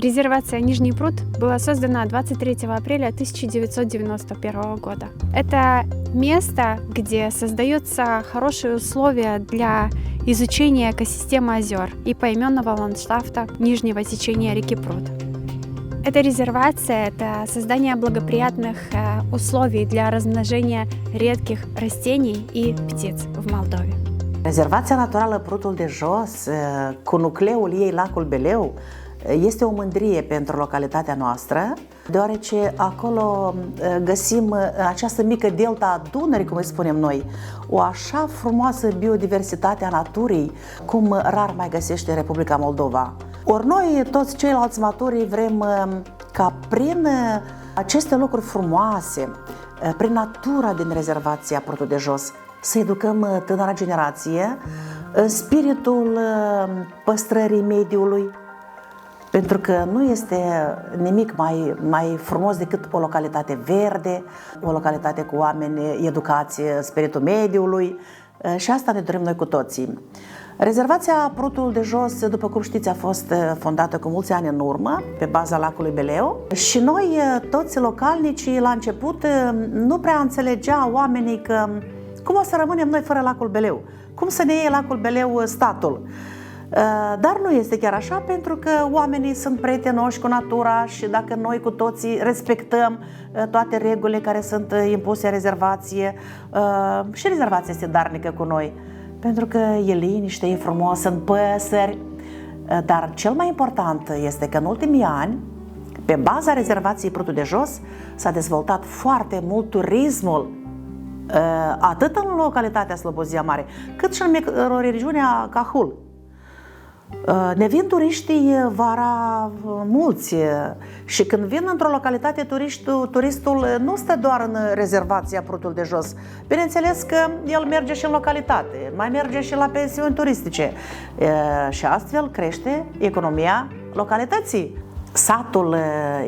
Резервация Нижний пруд была создана 23 апреля 1991 года. Это место, где создаются хорошие условия для изучения экосистемы озер и поименного ландшафта нижнего течения реки Пруд. Эта резервация – это создание благоприятных условий для размножения редких растений и птиц в Молдове. Rezervația naturală Prudul de Jos, cu nucleul ei Lacul Beleu, este o mândrie pentru localitatea noastră, deoarece acolo găsim această mică delta a Dunării, cum îi spunem noi, o așa frumoasă biodiversitate a naturii, cum rar mai găsește Republica Moldova. Ori noi, toți ceilalți maturi, vrem ca prin aceste locuri frumoase, prin natura din rezervația Prudul de Jos, să educăm tânăra generație în spiritul păstrării mediului, pentru că nu este nimic mai frumos decât o localitate verde, o localitate cu oameni educați în spiritul mediului, și asta ne dorim noi cu toții. Rezervația Prudul de Jos, după cum știți, a fost fondată cu mulți ani în urmă, pe baza Lacului Beleu, și noi, toți localnicii, la început nu prea înțelegeau oamenii că cum o să rămânem noi fără Lacul Beleu, cum să ne iei Lacul Beleu statul. Dar nu este chiar așa, pentru că oamenii sunt prietenoși cu natura și dacă noi cu toții respectăm toate regulile care sunt impuse în rezervație, și rezervația este darnică cu noi, pentru că e liniște, e frumos, sunt păsări. Dar cel mai important este că în ultimii ani, pe baza rezervației Prudul de Jos, s-a dezvoltat foarte mult turismul, atât în localitatea Slobozia Mare, cât și în microregiunea Cahul. Ne vin turiștii vara mulți și când vin într-o localitate turistul nu stă doar în rezervația Prudul de Jos. Bineînțeles că el merge și în localitate, mai merge și la pensiuni turistice și astfel crește economia localității. Satul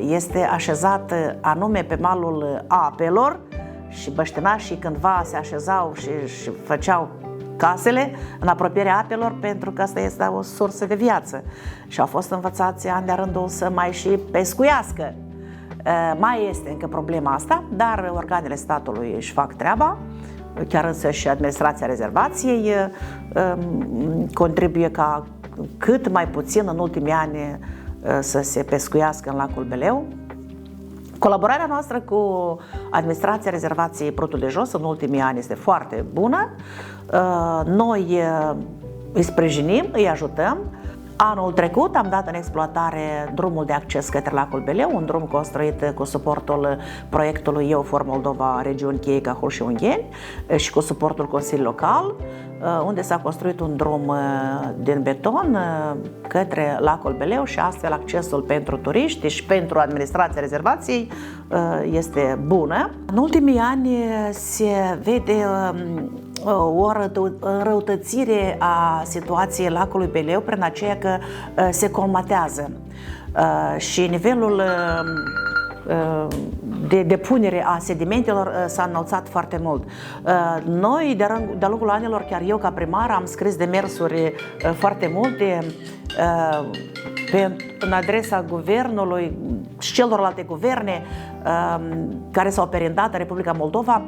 este așezat anume pe malul apelor și băștinașii cândva se așezau și făceau casele în apropierea apelor, pentru că asta este o sursă de viață și au fost învățați ani de rândul să mai și pescuiască. Mai este încă problema asta, dar organele statului își fac treaba, chiar însă și administrația rezervației contribuie ca cât mai puțin în ultimii ani să se pescuiască în Lacul Beleu. Colaborarea noastră cu administrația rezervației Prudul de Jos în ultimii ani este foarte bună. Noi îi sprijinim, îi ajutăm. Anul trecut am dat în exploatare drumul de acces către Lacul Beleu, un drum construit cu suportul proiectului EUFOR Moldova, regiuni cheie Cahul și Ungheni, și cu suportul Consiliului Local, unde s-a construit un drum din beton către Lacul Beleu și astfel accesul pentru turiști și pentru administrația rezervației este bună. În ultimii ani se vede o înrăutățire a situației Lacului Beleu prin aceea că se colmatează și nivelul de depunere a sedimentelor s-a înălțat foarte mult. Noi, de-a lungul anilor, chiar eu ca primar, am scris demersuri foarte multe în adresa guvernului și celorlalte guverne care s-au perindat în Republica Moldova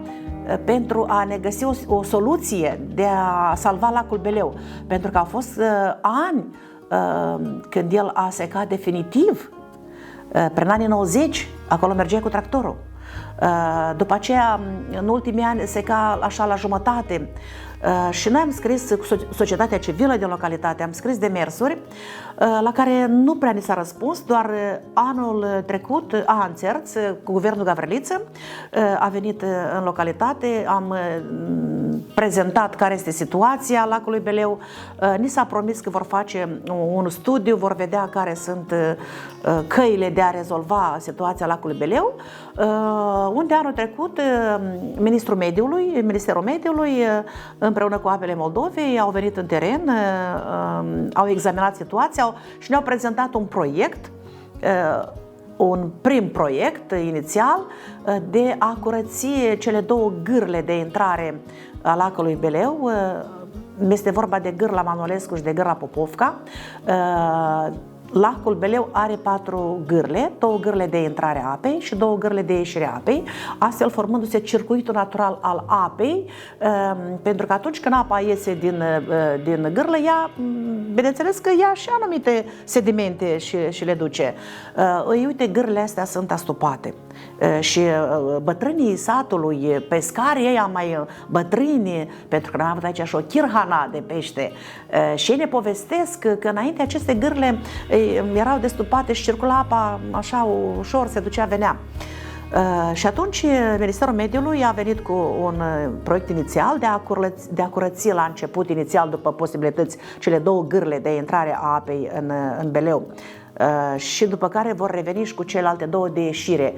pentru a ne găsi o soluție de a salva Lacul Beleu, pentru că au fost ani când el a secat definitiv. Prin anii 90, acolo mergeai cu tractorul. După aceea, în ultimii ani, seca așa la jumătate. Și noi am scris cu societatea civilă din localitate, am scris demersuri la care nu prea ni s-a răspuns, doar anul trecut, Anțerț, cu guvernul Gavriliță, a venit în localitate, am prezentat care este situația Lacului Beleu, ni s-a promis că vor face un studiu, vor vedea care sunt căile de a rezolva situația Lacului Beleu, unde anul trecut Ministerul Mediului împreună cu Apele Moldovei au venit în teren, au examinat situația și ne-au prezentat un proiect, un prim proiect inițial de a curăți cele două gârle de intrare a Lacului Beleu. Este vorba de Gârla Manolescu și de Gârla Popovca. Lacul Beleu are 4 gârle, 2 gârle de intrare a apei și 2 gârle de ieșire a apei, astfel formându-se circuitul natural al apei, pentru că atunci când apa iese din gârlă, ea, bineînțeles că ia și anumite sedimente și le duce. Uite, gârlele astea sunt astupate și bătrânii satului, pescarii ăia mai bătrâni, pentru că noi am avut aici și o chirhana de pește, și ei ne povestesc că înainte aceste gârle erau destupate și circula apa așa ușor, se ducea, venea. Și atunci Ministerul Mediului a venit cu un proiect inițial de a curăți la început, inițial, după posibilități, cele 2 gârle de intrare a apei în Beleu. Și după care vor reveni și cu celelalte 2 de ieșire.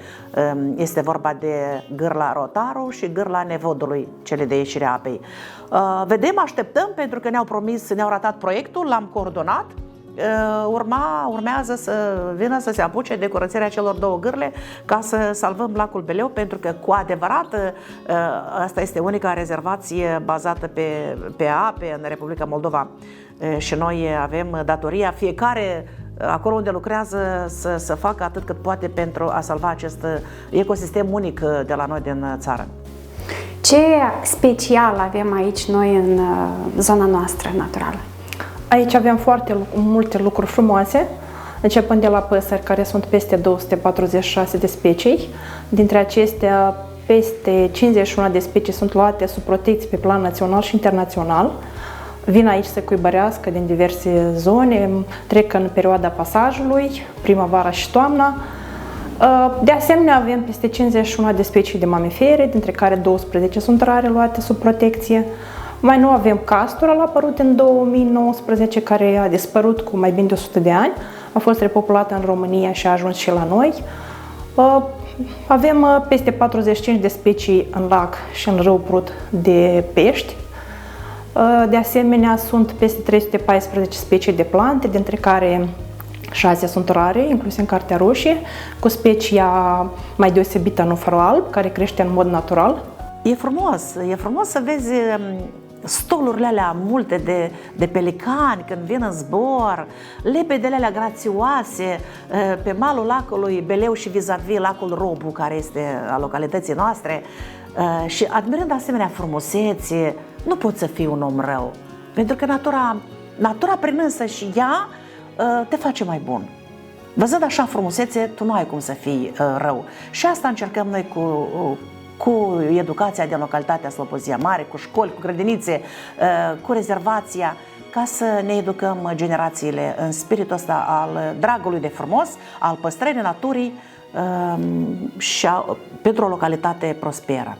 Este vorba de gârla Rotaru și gârla Nevodului, cele de ieșire a apei. Vedem, așteptăm, pentru că ne-au promis, ne-au ratat proiectul, l-am coordonat. Urmează să vină să se apuce de curățirea celor 2 gârle ca să salvăm lacul Beleu, pentru că cu adevărat asta este unica rezervație bazată pe ape în Republica Moldova și noi avem datoria, fiecare acolo unde lucrează, să facă atât cât poate pentru a salva acest ecosistem unic de la noi din țară. Ce special avem aici noi în zona noastră naturală? Aici avem foarte multe lucruri frumoase, începând de la păsări, care sunt peste 246 de specii. Dintre acestea, peste 51 de specii sunt luate sub protecție pe plan național și internațional. Vin aici să cuibărească din diverse zone, trec în perioada pasajului, primăvara și toamna. De asemenea, avem peste 51 de specii de mamifere, dintre care 12 sunt rare, luate sub protecție. Mai nou avem castorul, apărut în 2019, care a dispărut cu mai bine de 100 de ani. A fost repopulată în România și a ajuns și la noi. Avem peste 45 de specii în lac și în râu Prut de pești. De asemenea, sunt peste 314 specii de plante, dintre care 6 sunt rare, inclusiv în Cartea Roșie, cu specia mai deosebită nuferul alb, care crește în mod natural. E frumos să vezi stolurile alea multe de pelicani când vin în zbor, lepedele alea grațioase pe malul lacului Beleu și vis-a-vis lacul Robu, care este a localității noastre, și admirând asemenea frumusețe, nu poți să fii un om rău, pentru că natura prin însă și ea te face mai bun. Văzând așa frumusețe, tu nu ai cum să fii rău. Și asta încercăm noi cu educația din localitatea Slobozia Mare, cu școli, cu grădinițe, cu rezervația, ca să ne educăm generațiile în spiritul ăsta al dragului de frumos, al păstrării naturii și pentru o localitate prosperă.